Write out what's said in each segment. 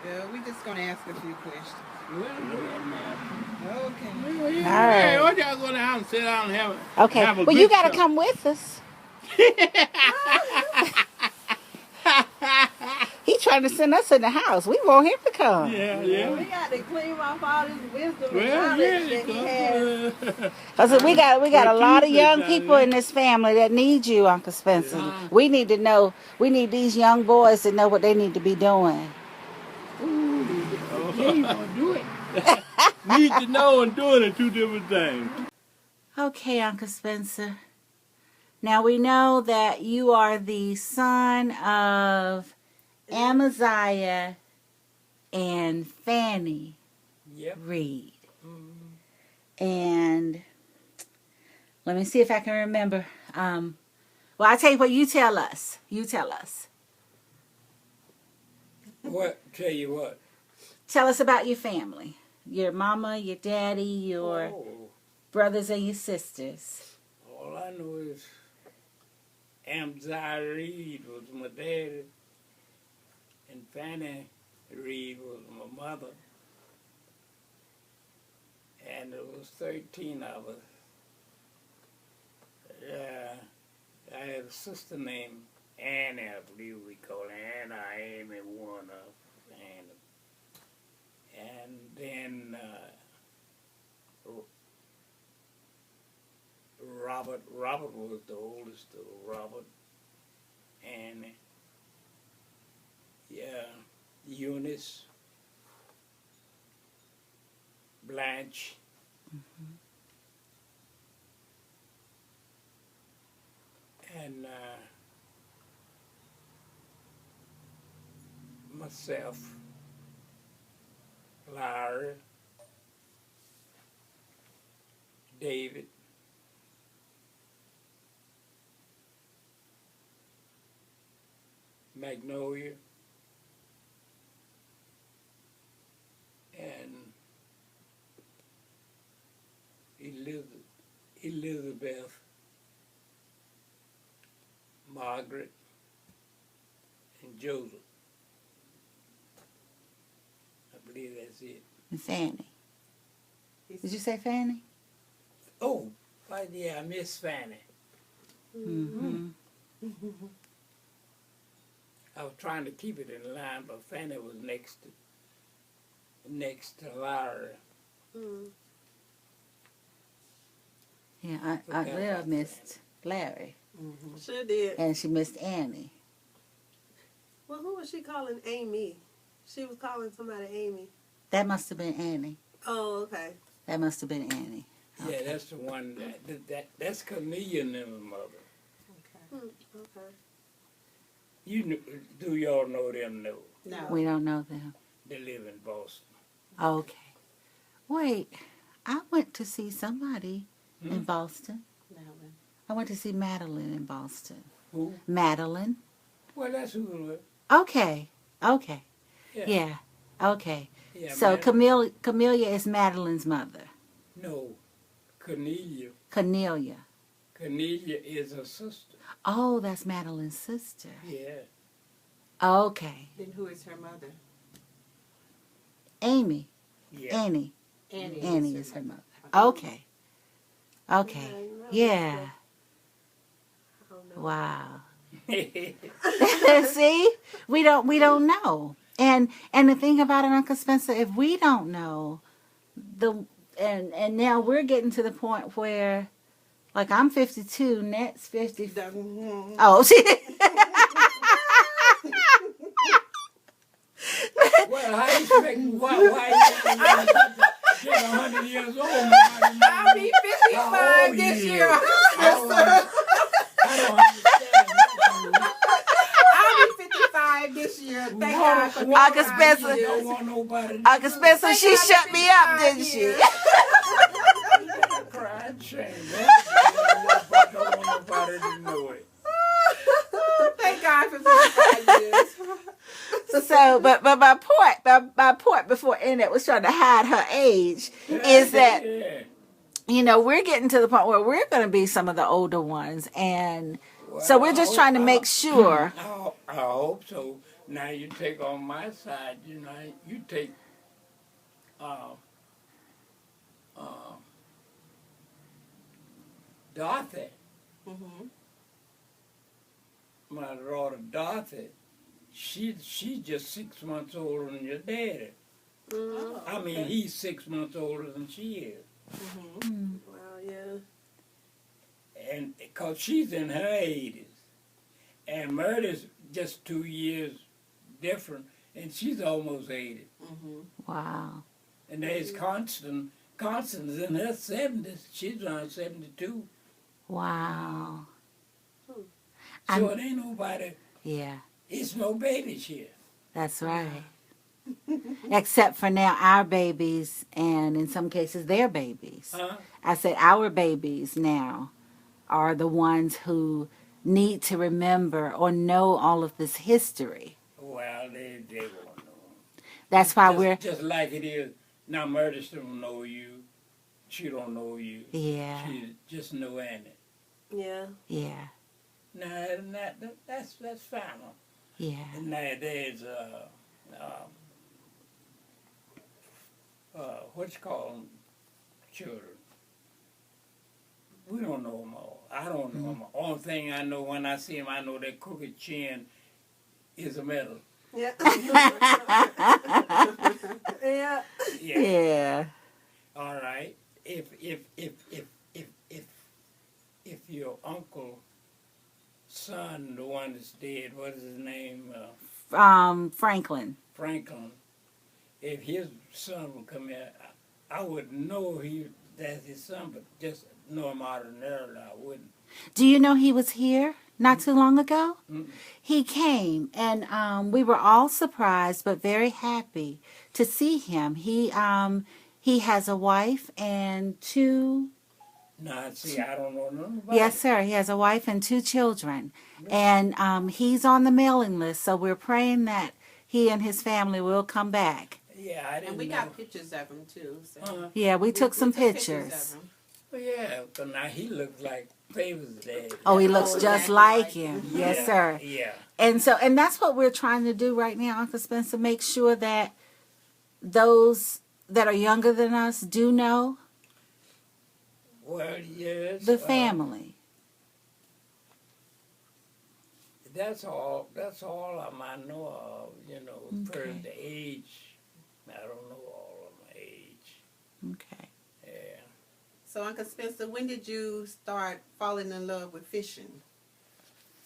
Yeah, we just gonna ask a few questions. Okay. All right. What y'all go down and sit down and have Okay. have a Well, good you got to show? come with us. He's trying to send us in the house. We want him to come. Yeah, We yeah. got to clean off all this wisdom and Well, knowledge yeah, that he has. Because we got a lot of young Tuesday, people in this family that need you, Uncle Spencer. Yeah. We need to know. We need these young boys to know what they need to be doing. Oh, yeah, you gonna do it. Need to know and doing are two different things. Okay, Uncle Spencer. Now we know that you are the son of Amaziah and Fanny Yep. Reid. And let me see if I can remember. Well, I tell you what, you tell us. You tell us. What? Tell you what. Tell us about your family. Your mama, your daddy, your brothers and your sisters. All I know is Amaziah Reid was my daddy, and Fanny Reid was my mother. And there was 13 of us. I had a sister named Annie, I believe we call her Anna, Amy, one of Anna. And then Robert was the oldest of Robert, Annie, Eunice, Blanche, and myself, Larry, David, Magnolia, and Elizabeth, Margaret, and Joseph. I believe that's it. And Fanny. Did you say Fanny? Oh, yeah, I miss Fanny. Mm-hmm. I was trying to keep it in line, but Fanny was next to Larry. Yeah, Aunt Lil missed Larry. Sure did. And she missed Annie. Well, who was she calling Amy? She was calling somebody Amy. That must have been Annie. Oh, okay. That must have been Annie. Yeah, Okay. that's the one. That's Cornelia and them mother. Okay. Do y'all know them? No, No. We don't know them. they live in Boston. Okay. Wait, I went to see somebody in Boston. I went to see Madeline in Boston. Who? Madeline. Well, that's who it was. Okay. Okay. Yeah. Yeah. Okay. Yeah, So Madeline. Camellia is Madeline's mother. No, Cornelia. Cornelia. Cornelia is her sister. Oh, that's Madeline's sister. Yeah. Okay. Then who is her mother? Amy. Yeah. Annie. Annie is her mother. Okay. Okay. Yeah. Wow. See? We don't know. And the thing about it, Uncle Spencer, if we don't know and now we're getting to the point where, like, I'm 52, Net's 50. Oh, she. Well, how you expect why you 100 years old? I'll be 55 this year. I don't understand. I'll be 55 this year. Thank God for Uncle Spencer. I don't want nobody to Uncle Spencer, she shut me up, didn't she? cry shame. I don't want nobody to know it. Thank God for 55 years. So, but my point before Annette was trying to hide her age is that, you know, we're getting to the point where we're going to be some of the older ones, and so we're just trying to make sure. I hope so, Now you take on my side, you take uh, uh, Dorothy, Mhm. my daughter Dorothy. She's just 6 months older than your daddy. Mhm. I mean, he's 6 months older than she is. Mhm. Wow. Yeah. And because she's in her 80s. And Murder's just 2 years different, and she's almost 80. Mhm. Wow. And there's Constance. Constance is in her 70s. She's around 72. Wow. So it ain't nobody, Yeah, it's no babies here. that's right. Except for now, our babies, and in some cases, their babies. Huh? I said our babies now are the ones who need to remember or know all of this history. Well, they won't know. That's why just, we're, Just like it is. Now, Murder don't know you. She don't know you. yeah, She just know Annie. Yeah. yeah, Now, that's fine. yeah. And now there's, what you call them, children. We don't know them all. I don't know them all. Only thing I know when I see them, I know that crooked chin is a medal. Yeah. Yeah. Yeah. Yeah. All right. If your uncle son, the one that's dead, what is his name? Franklin. Franklin. If his son would come here, I would know that's his son, but just know him ordinarily, I wouldn't. Do you know he was here not too long ago? Mm. He came, and we were all surprised but very happy to see him. He has a wife and two. Now, see, I don't know nothing about Yes, it. sir. He has a wife and two children, and he's on the mailing list. So we're praying that he and his family will come back. Yeah, I didn't And we know. got pictures of him too. So. Yeah, we took some We took pictures. of him. Well, yeah, but now he looks like Favor's dad. Oh, he looks Oh, just exactly like like him. him. Yes, Yeah, sir. Yeah. And that's what we're trying to do right now, Uncle Spencer. Make sure that those that are younger than us do know Well, yes. the family. That's all I know of, for Okay. the age. I don't know all of my age. Okay. Yeah. So, Uncle Spencer, when did you start falling in love with fishing?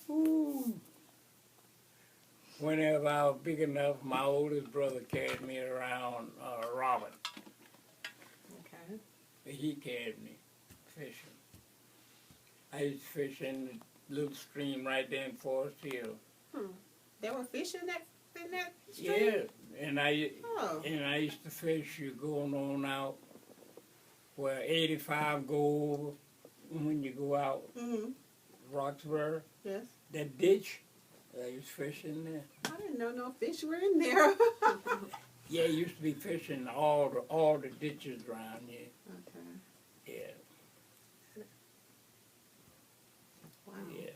Ooh. Whenever I was big enough, my oldest brother carried me around Robert. Okay. He carried me fishing. I used to fish in the little stream right there in Forest Hill. There were fish in that stream? Yeah, and I Oh. used to fish. You going on out where 85 go over when you go out Mm-hmm. Roxbury. Yes. That ditch, I used to fish in there. I didn't know no fish were in there. Yeah, used to be fishing all the ditches around here. Okay. Yeah, Wow. yeah.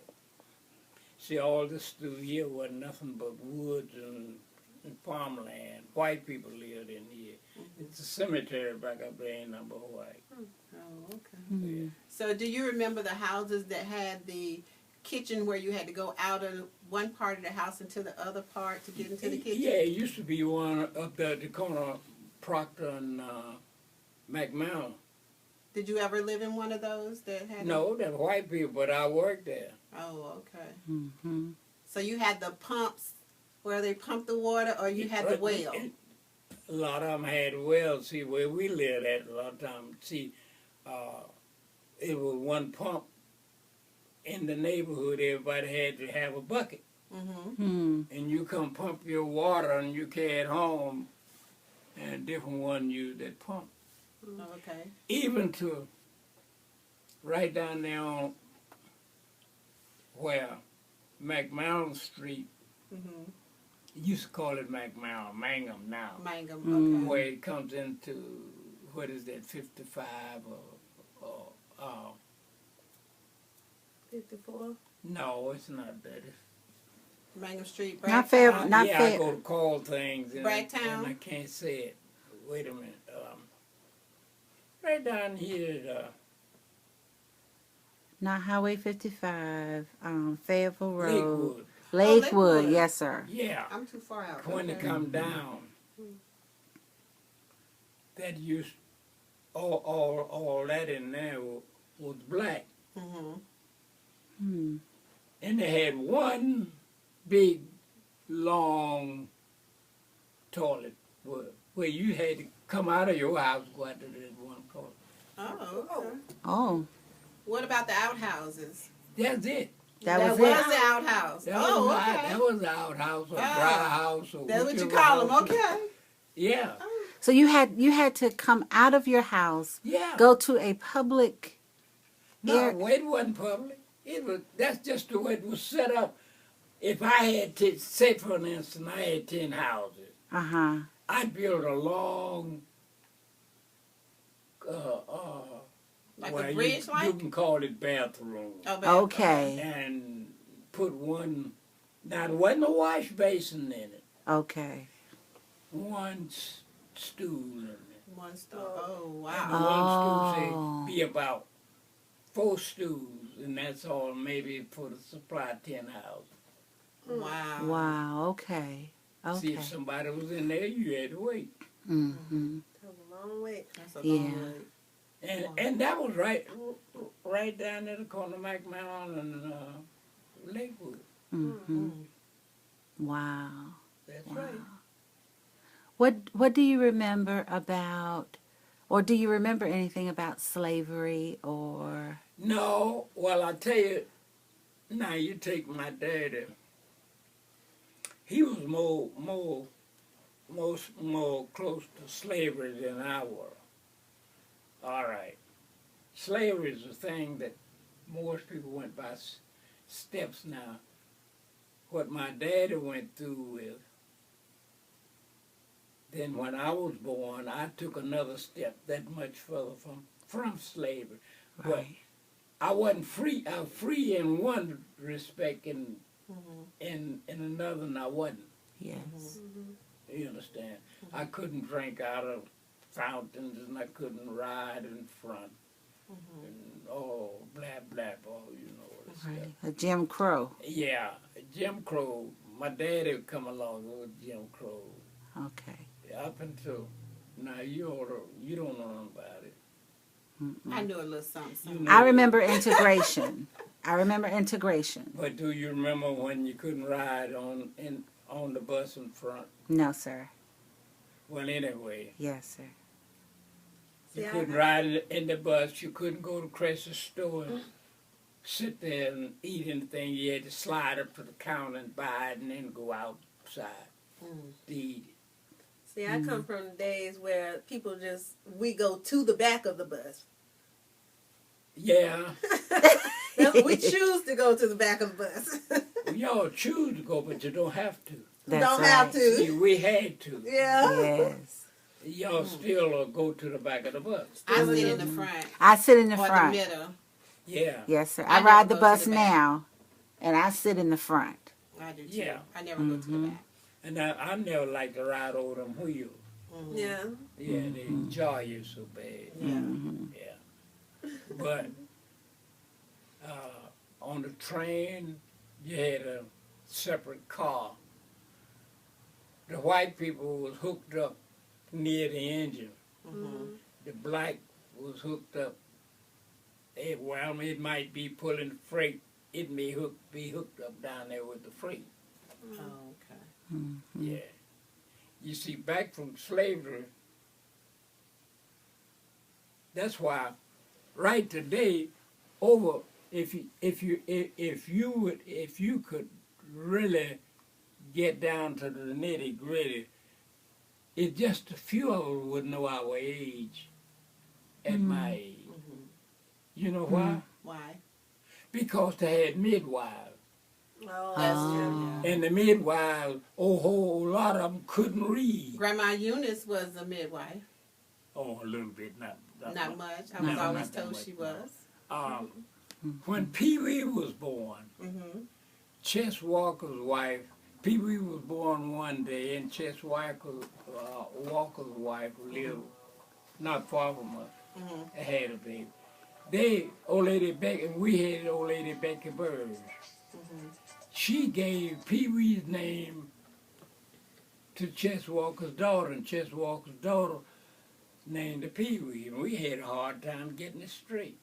See, all this through here wasn't nothing but woods and farmland. White people lived in here. It's a cemetery back up there in number white. Oh, okay. Mm. So, do you remember the houses that had the kitchen where you had to go out of one part of the house into the other part to get into the kitchen? Yeah, it used to be one up there at the corner of Proctor and McMahon. Did you ever live in one of those that had? No, they're white people, but I worked there. Oh, okay. Mm-hmm. So you had the pumps where they pumped the water, or you had the well? A lot of them had wells. See, where we lived at a lot of times, see, it was one pump in the neighborhood. Everybody had to have a bucket. Mm-hmm. And you come pump your water and you carry it home, and different one used that pump. Okay. Even to right down there on where McMahon Street, Mm-hmm. used to call it McMahon, Mangum now, Mangum. Mm. Okay. where it comes into, what is that, 55 or 54. no, it's not that. It's Mangum Street, Not Bragtown. fair. Not yeah, fair. I go to call things and Bragtown? I can't say it. Wait a minute. Right down here, Not Highway 55. Fayetteville Road. Lakewood. Lakewood. Lakewood. Yes, sir. Yeah, I'm too far out. when they Okay. come down, that used all that in there was black, Mm-hmm. Hmm. and they had one big long toilet where you had to come out of your house go out to that one toilet. Oh, okay. Oh, What about the outhouses? That's it. that was was it. the outhouse. That Oh, was okay. that was the outhouse or Ah, dry house or That's what you whichever call them. house. Okay. Yeah, So you had to come out of your house, yeah. go to a public. No, Air- it wasn't public. It was. That's just the way it was set up. If I had to say, for instance, I had 10 houses, Uh-huh. I'd build a long, Like well, a bridge, you like? can call it bathroom, Oh, back- Okay. and put one. Now there wasn't a wash basin in it. Okay. One stool in it. One store. Oh, And wow. the one stool Oh. say be about 4 stools, and that's all maybe for the supply 10 houses. Wow. Wow. Okay. See, Okay. if somebody was in there, you had to wait. Mm-hmm. That was a long way. That's a long Yeah. way. And that was right down at the corner of McMahon and Lakewood. Mm-hmm. Wow. That's Wow. right. What do you remember about, or do you remember anything about slavery or? No, well, I tell you, now you take my daddy. He was more close to slavery than I were. All right. Slavery is a thing that most people went by steps now. What my daddy went through with, then when I was born, I took another step that much further from slavery. But Right. I wasn't free. I was free in one respect, and Mhm. in another, and I wasn't. Yes. You understand? I couldn't drink out of fountains, and I couldn't ride in front, and blah blah blah. You know what it's Right. A Jim Crow. Yeah, Jim Crow. My daddy would come along with Jim Crow. Okay. Up until now, you don't know nothing about it. I knew a little something. You something. know I remember integration. I remember integration. But do you remember when you couldn't ride on the bus in front? No, sir. Well, anyway, Yes, sir. you See, couldn't ride in the bus. You couldn't go to Crescent store and sit there and eat anything. You had to slide up to the counter and buy it and then go outside to eat it. See, I come from days where people we go to the back of the bus. Yeah, We choose to go to the back of the bus. y'all choose to go, but you don't have to. That's Don't right. have to. See, we had to. Yeah. Yes. Y'all still go to the back of the bus. I sit in the front. I sit in the Or front. the middle. Yeah. Yes, sir. I I ride the never go to bus the back. now, and I sit in the front. I do too. Yeah. I never go to the back. And I never liked to ride over them wheels. Yeah. Yeah, they jar you so bad. Yeah. But on the train, you had a separate car. The white people was hooked up near the engine. The black was hooked up. It might be pulling freight. It may be hooked up down there with the freight. Oh, okay. Yeah. You see, back from slavery, that's why right today, if you could really get down to the nitty gritty, it's just a few of us would know our age at my age. You know why? Why? Because they had midwives. Oh, That's Oh. true. Yeah. And the midwives, a whole lot of them couldn't read. Grandma Eunice was a midwife. Oh, a little bit, not Not much. I No, was not always that told much, she no. was. When Pee Wee was born, Mm-hmm. Chess Walker's wife, Pee Wee was born one day, and Chess Walker's wife lived not far from us. Mm-hmm. Had a baby. Old lady Becky, and we had old lady Becky Burge. Mm-hmm. She gave Pee Wee's name to Chess Walker's daughter, and Chess Walker's daughter named the Pee Wee, and we had a hard time getting it straight.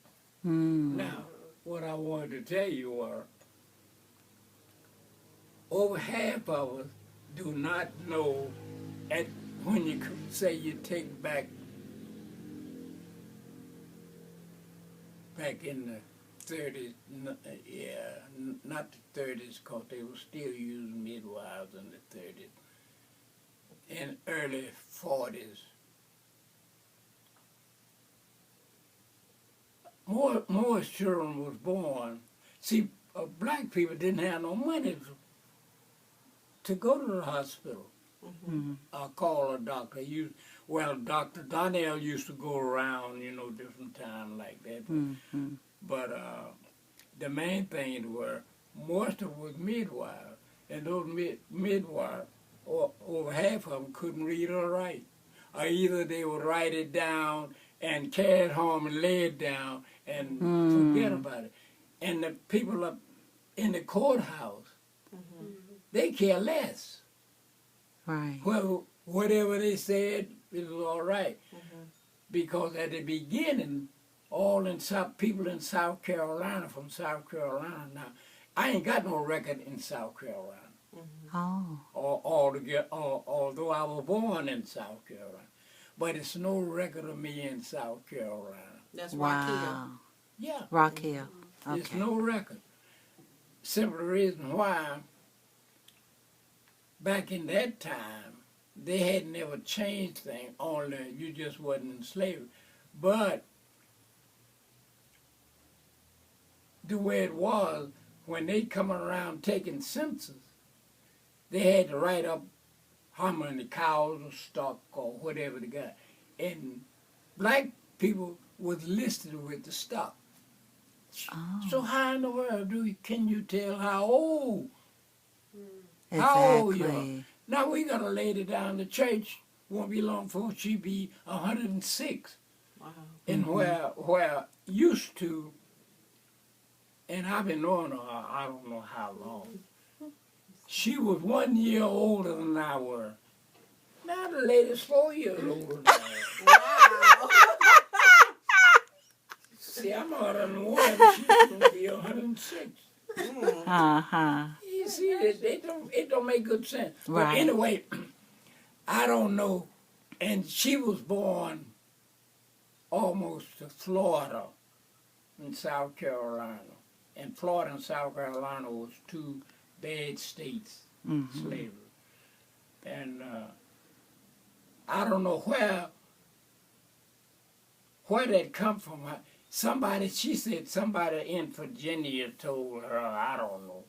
Mm. Now, what I wanted to tell you was, over half of us do not know when you say you take back in the 30s, not the 30s, because they were still using midwives in the 30s, and early 40s. More children was born. See, black people didn't have no money to go to the hospital. Mm-hmm. Call a doctor. Dr. Donnell used to go around, different times like that. Mm-hmm. But the main thing were, most of them was midwives, and those midwives, over half of them couldn't read or write. Or either they would write it down and carry it home and lay it down and forget about it. And the people up in the courthouse, they care less. Right. Well, whatever they said, it was all right. Because at the beginning, people in South Carolina, from South Carolina now, I ain't got no record in South Carolina. Oh. Although I was born in South Carolina. But it's no record of me in South Carolina. That's Rock Hill. Wow. Yeah. Rock Hill. Okay. There's no record. Simple reason why, back in that time, they had never changed things, only you just wasn't in slavery. But the way it was, when they come around taking census, they had to write up how many cows or stock or whatever they got. And black people was listed with the stock. Oh. So how in the world can you tell how old? Exactly. How old you are? Now we got a lady down the church, won't be long before she be 106. Wow. And where used to, and I've been knowing her, I don't know how long. She was 1 year older than I was. Now the lady's 4 years older than I am. Wow. See, I'm 101, she's gonna be 106. Uh-huh. You see, it don't make good sense. Right. But anyway, I don't know. And she was born almost to Florida in South Carolina. And Florida and South Carolina was two bad states, slavery. And I don't know where that come from. She said somebody in Virginia told her, I don't know,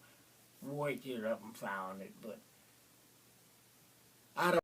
worked it up and found it, but I don't